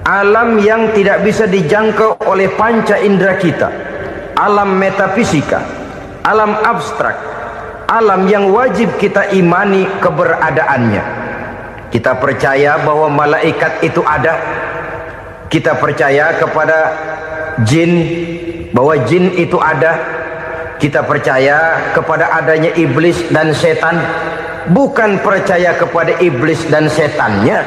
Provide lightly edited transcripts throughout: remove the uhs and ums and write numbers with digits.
alam yang tidak bisa dijangkau oleh panca indera kita, alam metafisika, alam abstrak, alam yang wajib kita imani keberadaannya. Kita percaya bahwa malaikat itu ada, kita percaya kepada jin, bahwa jin itu ada, kita percaya kepada adanya iblis dan setan. Bukan percaya kepada iblis dan setannya,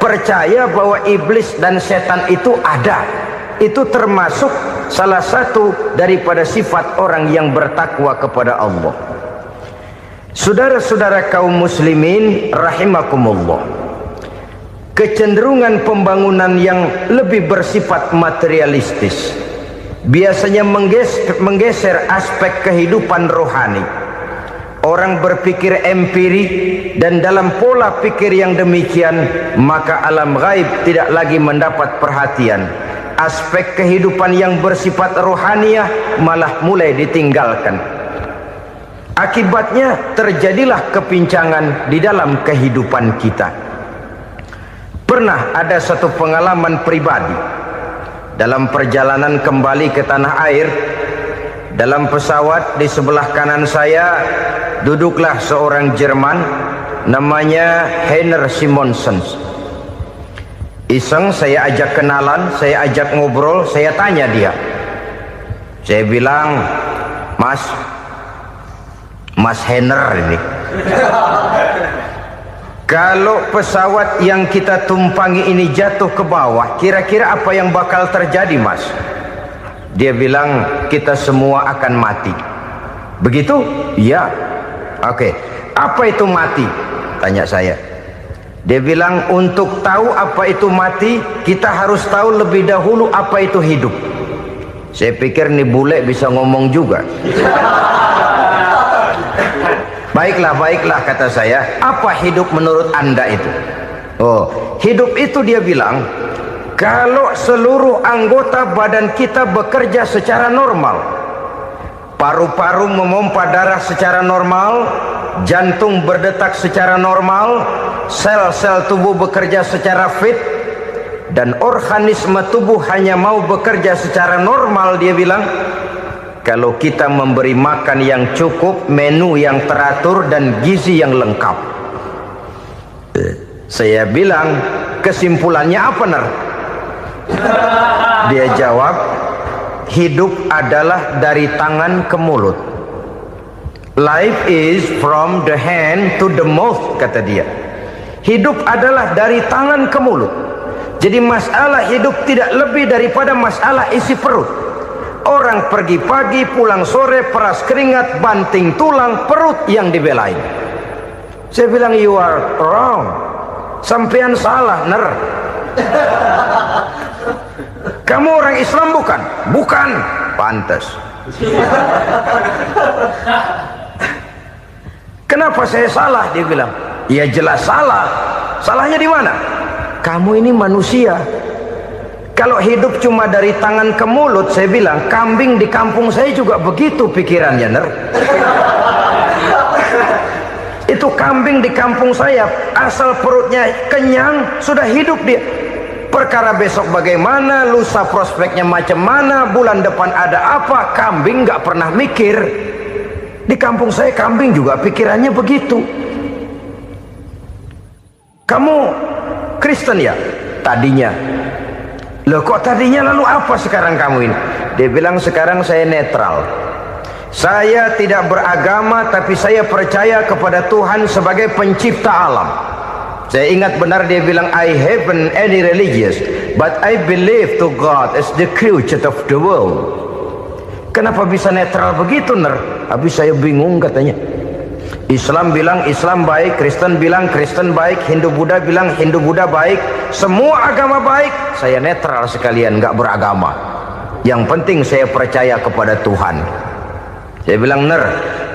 percaya bahwa iblis dan setan itu ada. Itu termasuk salah satu daripada sifat orang yang bertakwa kepada Allah. Saudara-saudara kaum muslimin rahimakumullah, kecenderungan pembangunan yang lebih bersifat materialistis biasanya menggeser aspek kehidupan rohani. Orang berpikir empiri, dan dalam pola pikir yang demikian maka alam gaib tidak lagi mendapat perhatian. Aspek kehidupan yang bersifat rohaniah malah mulai ditinggalkan. Akibatnya terjadilah kepincangan di dalam kehidupan kita. Pernah ada satu pengalaman pribadi dalam perjalanan kembali ke tanah air. Dalam pesawat di sebelah kanan saya duduklah seorang Jerman namanya Heiner Simonsen. Iseng saya ajak kenalan, saya ajak ngobrol, saya tanya dia. Saya bilang, Mas Heiner ini, kalau pesawat yang kita tumpangi ini jatuh ke bawah, kira-kira apa yang bakal terjadi, Mas? Dia bilang, kita semua akan mati. Begitu? Iya. Oke. Apa itu mati? Tanya saya. Dia bilang, untuk tahu apa itu mati, kita harus tahu lebih dahulu apa itu hidup. Saya pikir nih bule bisa ngomong juga. Baiklah kata saya. Apa hidup menurut Anda itu? Oh, hidup itu dia bilang, kalau seluruh anggota badan kita bekerja secara normal, paru-paru memompa darah secara normal, jantung berdetak secara normal, sel-sel tubuh bekerja secara fit, dan organisme tubuh hanya mau bekerja secara normal, dia bilang, kalau kita memberi makan yang cukup, menu yang teratur, dan gizi yang lengkap. Saya bilang, kesimpulannya apa, Ner? Dia jawab, hidup adalah dari tangan ke mulut. Life is from the hand to the mouth, kata dia. Hidup adalah dari tangan ke mulut. Jadi masalah hidup tidak lebih daripada masalah isi perut. Orang pergi pagi, pulang sore, peras keringat, banting tulang, perut yang dibelain. Saya bilang, you are wrong. Sampean salah, Ner. Kamu orang Islam bukan? Bukan. Pantas. Kenapa saya salah? Dia bilang, ya jelas salah. Salahnya di mana? Kamu ini manusia. Kalau hidup cuma dari tangan ke mulut, saya bilang, kambing di kampung saya juga begitu pikirannya, Ner. Itu kambing di kampung saya, asal perutnya kenyang, sudah hidup dia. Perkara besok bagaimana, lusa prospeknya macam mana, bulan depan ada apa, kambing nggak pernah mikir. Di kampung saya kambing juga pikirannya begitu. Kamu Kristen ya? Tadinya. Loh kok tadinya, lalu apa sekarang kamu ini? Dia bilang, sekarang saya netral. Saya tidak beragama, tapi saya percaya kepada Tuhan sebagai pencipta alam. Saya ingat benar dia bilang, I haven't any religious, but I believe to God as the creator of the world. Kenapa bisa netral begitu, Ner? Habis saya bingung katanya. Islam bilang Islam baik, Kristen bilang Kristen baik, Hindu Buddha bilang Hindu Buddha baik, semua agama baik. Saya netral sekalian, nggak beragama. Yang penting saya percaya kepada Tuhan. Saya bilang, Ner,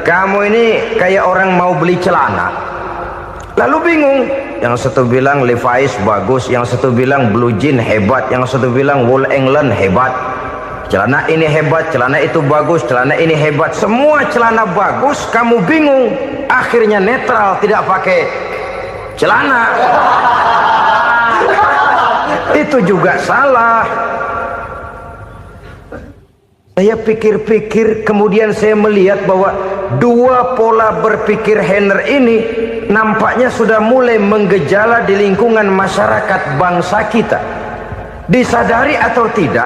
kamu ini kayak orang mau beli celana, lalu bingung. Yang satu bilang Levi's bagus, yang satu bilang Blue Jean hebat, yang satu bilang Wool England hebat. Celana ini hebat, celana itu bagus, celana ini hebat. Semua celana bagus, kamu bingung. Akhirnya netral, tidak pakai celana. Itu juga salah. Saya pikir-pikir, kemudian saya melihat bahwa dua pola berpikir Henner ini nampaknya sudah mulai menggejala di lingkungan masyarakat bangsa kita. Disadari atau tidak,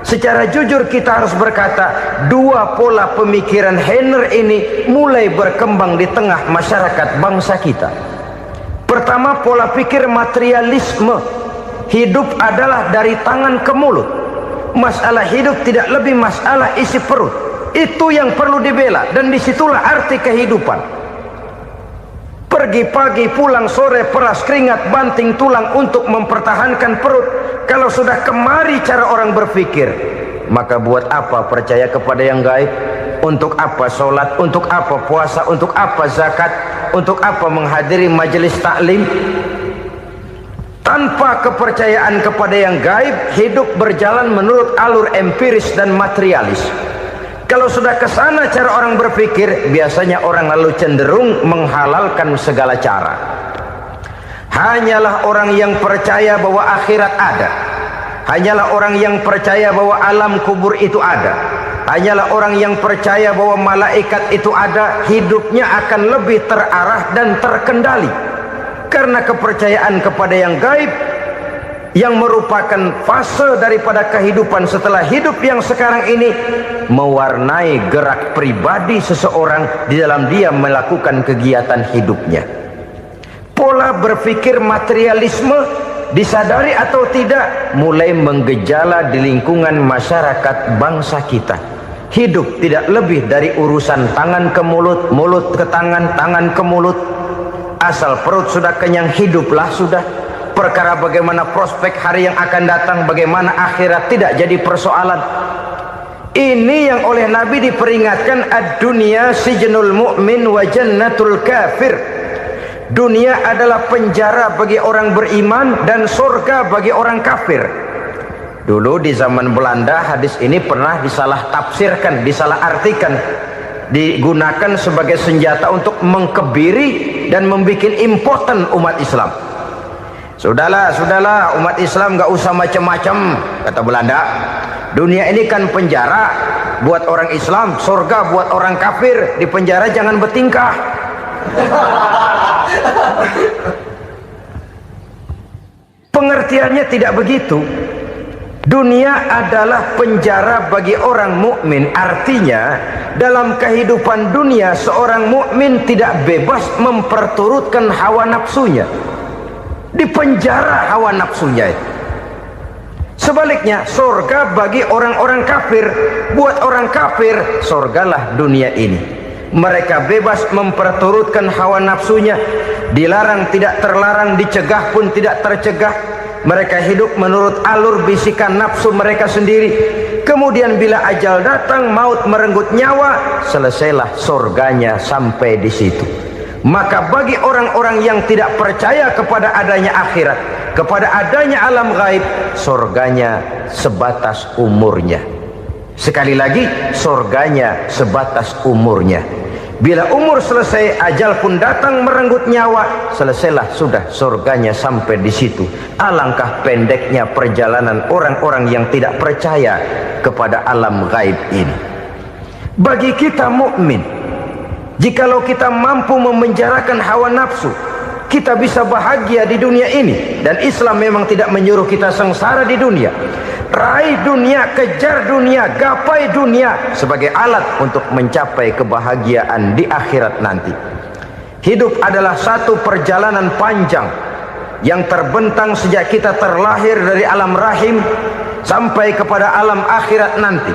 secara jujur kita harus berkata, dua pola pemikiran Henner ini mulai berkembang di tengah masyarakat bangsa kita. Pertama, pola pikir materialisme. Hidup adalah dari tangan ke mulut. Masalah hidup tidak lebih masalah isi perut. Itu yang perlu dibela, dan disitulah arti kehidupan. Pergi pagi, pulang sore, peras keringat, banting tulang untuk mempertahankan perut. Kalau sudah kemari cara orang berpikir, maka buat apa percaya kepada yang gaib? Untuk apa sholat? Untuk apa puasa? Untuk apa zakat? Untuk apa menghadiri majelis taklim? Tanpa kepercayaan kepada yang gaib, hidup berjalan menurut alur empiris dan materialis. Kalau sudah ke sana cara orang berpikir, biasanya orang lalu cenderung menghalalkan segala cara. Hanyalah orang yang percaya bahwa akhirat ada, hanyalah orang yang percaya bahwa alam kubur itu ada, hanyalah orang yang percaya bahwa malaikat itu ada, hidupnya akan lebih terarah dan terkendali. Karena kepercayaan kepada yang gaib, yang merupakan fase daripada kehidupan setelah hidup yang sekarang ini, mewarnai gerak pribadi seseorang di dalam dia melakukan kegiatan hidupnya. Pola berpikir materialisme, disadari atau tidak, mulai menggejala di lingkungan masyarakat bangsa kita. Hidup tidak lebih dari urusan tangan ke mulut, mulut ke tangan, tangan ke mulut. Asal perut sudah kenyang, hiduplah sudah. Perkara bagaimana prospek hari yang akan datang, bagaimana akhirat, tidak jadi persoalan. Ini yang oleh Nabi diperingatkan, ad-dunya sijnul mu'min wa jannatul kafir. Dunia adalah penjara bagi orang beriman dan surga bagi orang kafir. Dulu di zaman Belanda hadis ini pernah disalah tafsirkan, disalah artikan, digunakan sebagai senjata untuk mengkebiri dan membuat impoten umat Islam. Sudahlah umat Islam gak usah macam-macam, kata Belanda. Dunia ini kan penjara buat orang Islam, surga buat orang kafir. Di penjara jangan bertingkah. Pengertiannya tidak begitu. Dunia adalah penjara bagi orang mukmin. Artinya dalam kehidupan dunia seorang mukmin tidak bebas memperturutkan hawa nafsunya. Di penjara hawa nafsunya itu. Sebaliknya surga bagi orang-orang kafir. Buat orang kafir, surgalah dunia ini. Mereka bebas memperturutkan hawa nafsunya. Dilarang tidak terlarang, dicegah pun tidak tercegah. Mereka hidup menurut alur bisikan nafsu mereka sendiri. Kemudian bila ajal datang, maut merenggut nyawa, selesailah surganya sampai di situ. Maka bagi orang-orang yang tidak percaya kepada adanya akhirat, kepada adanya alam gaib, surganya sebatas umurnya. Sekali lagi, surganya sebatas umurnya. Bila umur selesai, ajal pun datang merenggut nyawa, selesailah sudah surganya sampai di situ. Alangkah pendeknya perjalanan orang-orang yang tidak percaya kepada alam gaib ini. Bagi kita mukmin, jikalau kita mampu memenjarakan hawa nafsu, kita bisa bahagia di dunia ini. Dan Islam memang tidak menyuruh kita sengsara di dunia. Raih dunia, kejar dunia, gapai dunia sebagai alat untuk mencapai kebahagiaan di akhirat nanti. Hidup adalah satu perjalanan panjang yang terbentang sejak kita terlahir dari alam rahim sampai kepada alam akhirat nanti.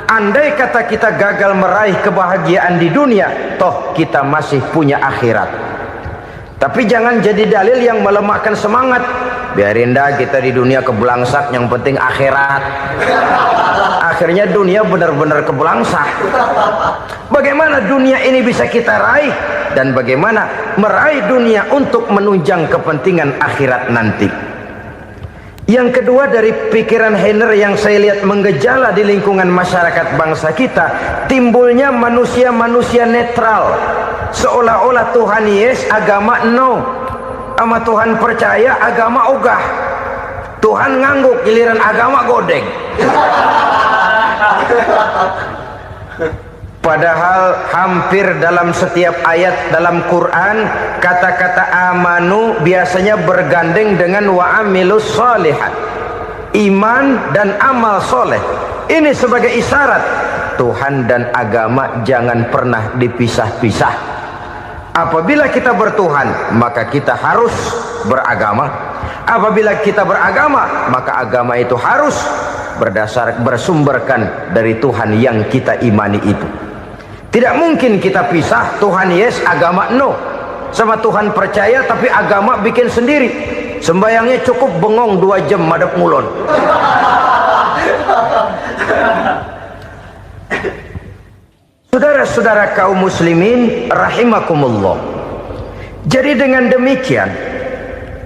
Andai kata kita gagal meraih kebahagiaan di dunia, toh kita masih punya akhirat. Tapi jangan jadi dalil yang melemahkan semangat. Biarin dah kita di dunia kebelangsak, yang penting akhirat. Akhirnya dunia benar-benar kebelangsak. Bagaimana dunia ini bisa kita raih, dan bagaimana meraih dunia untuk menunjang kepentingan akhirat nanti. Yang kedua dari pikiran Henner yang saya lihat menggejala di lingkungan masyarakat bangsa kita, timbulnya manusia-manusia netral. Seolah-olah Tuhan yes, agama no. Sama Tuhan percaya, agama ogah. Tuhan ngangguk, giliran agama godeng. Padahal hampir dalam setiap ayat dalam Quran kata-kata amanu biasanya bergandeng dengan wa amilus sholihat, iman dan amal soleh. Ini sebagai isyarat Tuhan dan agama jangan pernah dipisah-pisah. Apabila kita bertuhan, maka kita harus beragama. Apabila kita beragama, maka agama itu harus bersumberkan dari Tuhan yang kita imani itu. Tidak mungkin kita pisah, Tuhan yes, agama no. Sama Tuhan percaya tapi agama bikin sendiri. Sembayangnya cukup bengong 2 jam madep ngulon. Saudara-saudara kaum muslimin rahimakumullah. Jadi dengan demikian,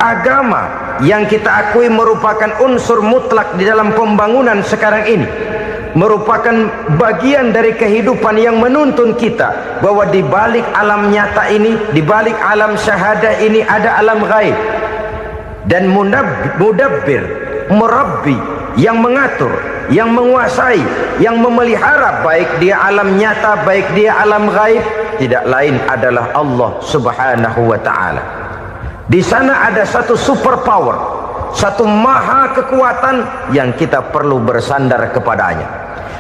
agama yang kita akui merupakan unsur mutlak di dalam pembangunan sekarang ini, merupakan bagian dari kehidupan yang menuntun kita bahwa di balik alam nyata ini, di balik alam syahadah ini ada alam gaib. Dan mudabbir, murabbi, yang mengatur, yang menguasai, yang memelihara baik dia alam nyata, baik dia alam gaib, tidak lain adalah Allah Subhanahu wa ta'ala. Di sana ada satu super power, satu maha kekuatan yang kita perlu bersandar kepadanya.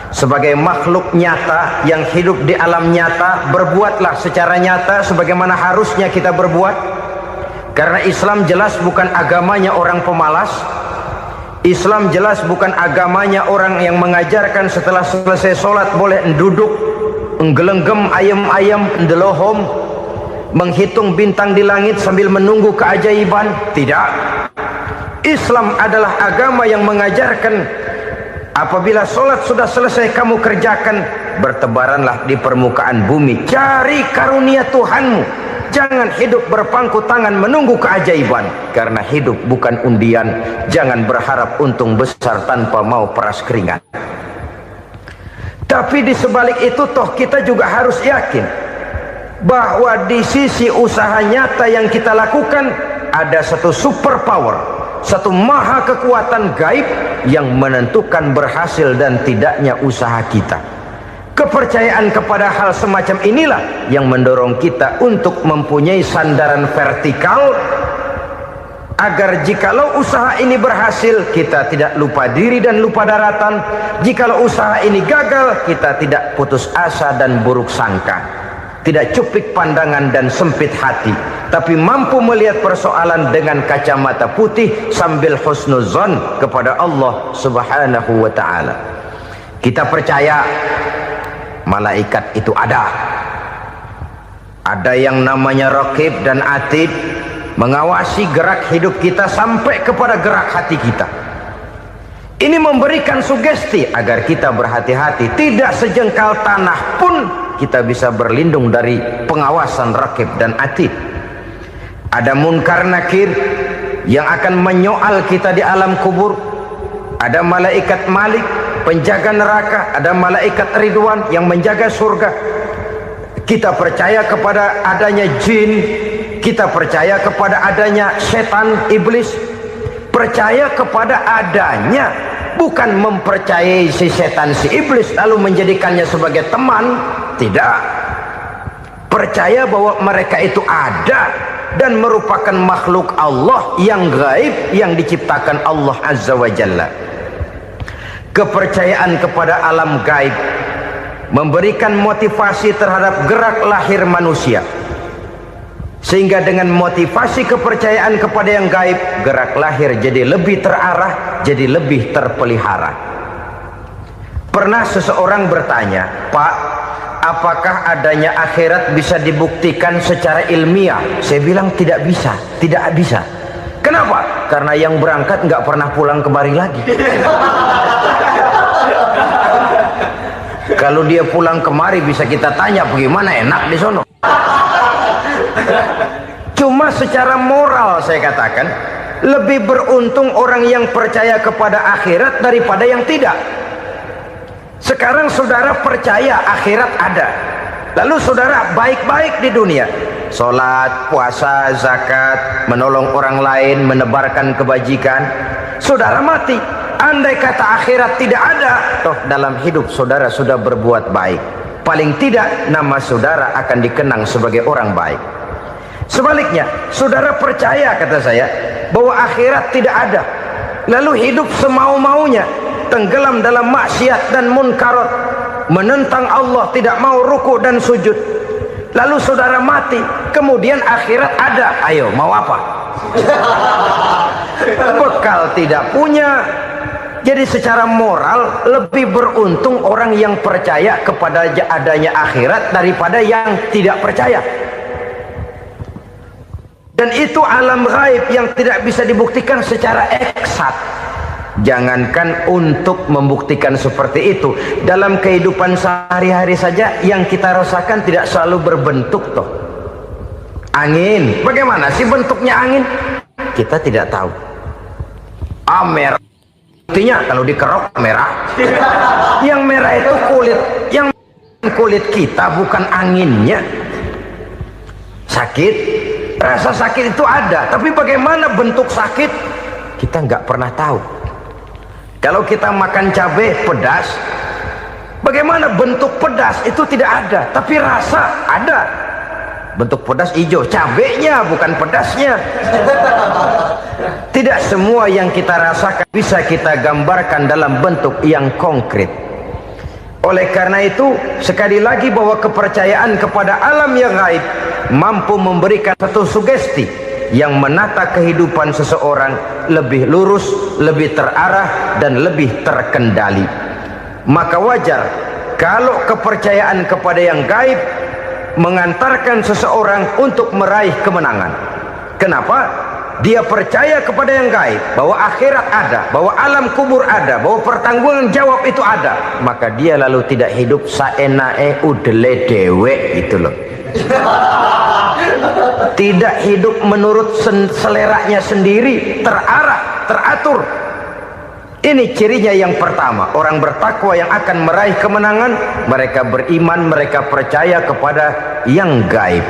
Sebagai makhluk nyata yang hidup di alam nyata, berbuatlah secara nyata sebagaimana harusnya kita berbuat. Karena Islam jelas bukan agamanya orang pemalas. Islam jelas bukan agamanya orang yang mengajarkan setelah selesai sholat boleh duduk, nggelenggem ayam-ayam, ndelohom, menghitung bintang di langit sambil menunggu keajaiban. Tidak. Islam adalah agama yang mengajarkan apabila sholat sudah selesai kamu kerjakan, bertebaranlah di permukaan bumi, cari karunia Tuhanmu. Jangan hidup berpangku tangan menunggu keajaiban. Karena hidup bukan undian. Jangan berharap untung besar tanpa mau peras keringat. Tapi di sebalik itu toh kita juga harus yakin bahwa di sisi usaha nyata yang kita lakukan ada satu super power, satu maha kekuatan gaib yang menentukan berhasil dan tidaknya usaha kita. Kepercayaan kepada hal semacam inilah yang mendorong kita untuk mempunyai sandaran vertikal, agar jikalau usaha ini berhasil, kita tidak lupa diri dan lupa daratan. Jikalau usaha ini gagal, kita tidak putus asa dan buruk sangka, tidak cupik pandangan dan sempit hati, tapi mampu melihat persoalan dengan kacamata putih sambil husnuzon kepada Allah Subhanahu wa ta'ala. Kita percaya malaikat itu ada yang namanya raqib dan atid, mengawasi gerak hidup kita sampai kepada gerak hati kita. Ini memberikan sugesti agar kita berhati-hati, tidak sejengkal tanah pun kita bisa berlindung dari pengawasan raqib dan atid. Ada munkar nakir yang akan menyoal kita di alam kubur. Ada malaikat Malik, penjaga neraka. Ada malaikat Ridwan yang menjaga surga. Kita percaya kepada adanya jin, kita percaya kepada adanya setan, iblis. Percaya kepada adanya, bukan mempercayai si setan, si iblis lalu menjadikannya sebagai teman. Tidak. Percaya bahwa mereka itu ada dan merupakan makhluk Allah yang gaib yang diciptakan Allah Azza wa Jalla. Kepercayaan kepada alam gaib memberikan motivasi terhadap gerak lahir manusia, sehingga dengan motivasi kepercayaan kepada yang gaib, gerak lahir jadi lebih terarah, jadi lebih terpelihara. Pernah seseorang bertanya, "Pak, apakah adanya akhirat bisa dibuktikan secara ilmiah?" Saya bilang tidak bisa, tidak bisa. Kenapa? Karena yang berangkat nggak pernah pulang kemari lagi. Kalau dia pulang kemari bisa kita tanya bagaimana enak di sono. Cuma secara moral saya katakan, lebih beruntung orang yang percaya kepada akhirat daripada yang tidak. Sekarang saudara percaya akhirat ada, lalu saudara baik-baik di dunia, Sholat, puasa, zakat, menolong orang lain, menebarkan kebajikan. Saudara mati, andai kata akhirat tidak ada, toh dalam hidup saudara sudah berbuat baik, paling tidak nama saudara akan dikenang sebagai orang baik. Sebaliknya, saudara percaya, kata saya, bahwa akhirat tidak ada, lalu hidup semau-maunya, tenggelam dalam maksiat dan munkarat, menentang Allah, tidak mau ruku dan sujud. Lalu saudara mati, kemudian akhirat ada, ayo mau apa? Bekal tidak punya. Jadi secara moral lebih beruntung orang yang percaya kepada adanya akhirat daripada yang tidak percaya. Dan itu alam gaib yang tidak bisa dibuktikan secara eksat. Jangankan untuk membuktikan seperti itu, dalam kehidupan sehari-hari saja yang kita rasakan tidak selalu berbentuk toh. Angin, bagaimana sih bentuknya angin? Kita tidak tahu. Merah, buktinya kalau dikerok merah. Yang merah itu kulit, yang kulit kita bukan anginnya. Sakit, rasa sakit itu ada, tapi bagaimana bentuk sakit kita nggak pernah tahu. Kalau kita makan cabai pedas, bagaimana bentuk pedas itu tidak ada, tapi rasa ada. Bentuk pedas hijau, cabainya bukan pedasnya. Tidak semua yang kita rasakan bisa kita gambarkan dalam bentuk yang konkret. Oleh karena itu, sekali lagi bahwa kepercayaan kepada alam yang gaib mampu memberikan satu sugesti yang menata kehidupan seseorang lebih lurus, lebih terarah, dan lebih terkendali. Maka wajar kalau kepercayaan kepada yang gaib mengantarkan seseorang untuk meraih kemenangan. Kenapa? Dia percaya kepada yang gaib, bahwa akhirat ada, bahwa alam kubur ada, bahwa pertanggungan jawab itu ada. Maka dia lalu tidak hidup saenae udele dewe, gitu loh. Tidak hidup menurut seleranya sendiri, terarah, teratur. Ini cirinya yang pertama. Orang bertakwa yang akan meraih kemenangan, mereka beriman, mereka percaya kepada yang gaib.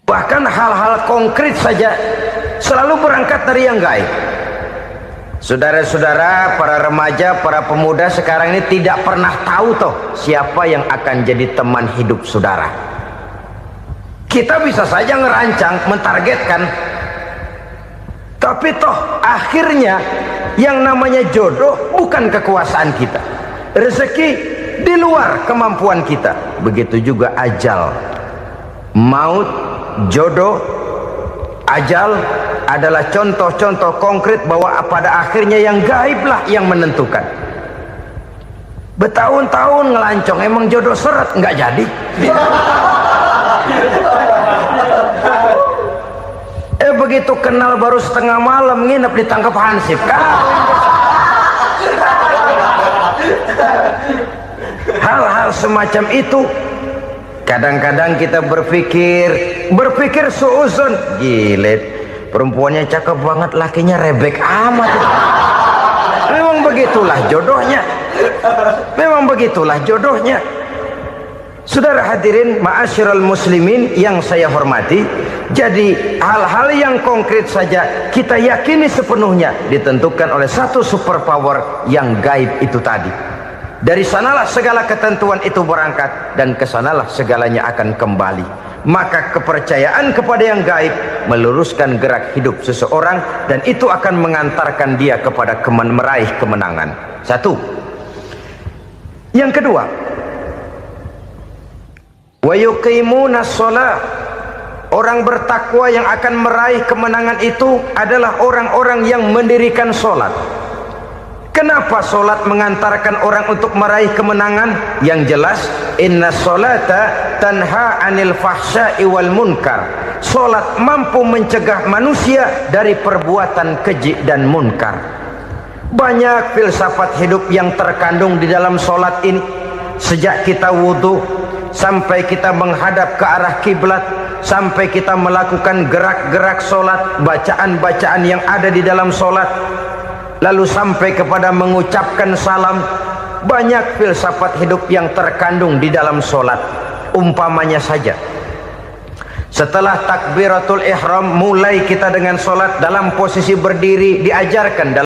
Bahkan hal-hal konkret saja selalu berangkat dari yang gaib. Saudara-saudara, para remaja, para pemuda sekarang ini tidak pernah tahu toh siapa yang akan jadi teman hidup saudara. Kita bisa saja ngerancang, mentargetkan, tapi toh akhirnya yang namanya jodoh bukan kekuasaan kita. Rezeki di luar kemampuan kita. Begitu juga ajal, maut, jodoh, ajal adalah contoh-contoh konkret bahwa pada akhirnya yang gaiblah yang menentukan. Bertahun-tahun ngelancong, emang jodoh seret, nggak jadi. Begitu kenal baru setengah malam nginep ditangkap hansip. Hal-hal semacam itu kadang-kadang kita berpikir suuzon, gilet, perempuannya cakep banget, lakinya rebek amat. Memang begitulah jodohnya. Memang begitulah jodohnya. Saudara hadirin ma'asyiral muslimin yang saya hormati, jadi hal-hal yang konkret saja kita yakini sepenuhnya ditentukan oleh satu superpower yang gaib itu tadi. Dari sanalah segala ketentuan itu berangkat, dan kesanalah segalanya akan kembali. Maka kepercayaan kepada yang gaib meluruskan gerak hidup seseorang, dan itu akan mengantarkan dia kepada meraih kemenangan. Satu. Yang kedua, wa yuqimuna shalah. Orang bertakwa yang akan meraih kemenangan itu adalah orang-orang yang mendirikan sholat. Kenapa sholat mengantarkan orang untuk meraih kemenangan? Yang jelas, inna sholata tanha anil fahsya'i wal munkar. Sholat mampu mencegah manusia dari perbuatan keji dan munkar. Banyak filsafat hidup yang terkandung di dalam sholat ini. Sejak kita wudhu sampai kita menghadap ke arah kiblat, sampai kita melakukan gerak-gerak sholat, bacaan-bacaan yang ada di dalam sholat, lalu sampai kepada mengucapkan salam. Banyak filsafat hidup yang terkandung di dalam sholat. umpamanya saja, setelah takbiratul ihram mulai kita dengan solat dalam posisi berdiri, diajarkan dalam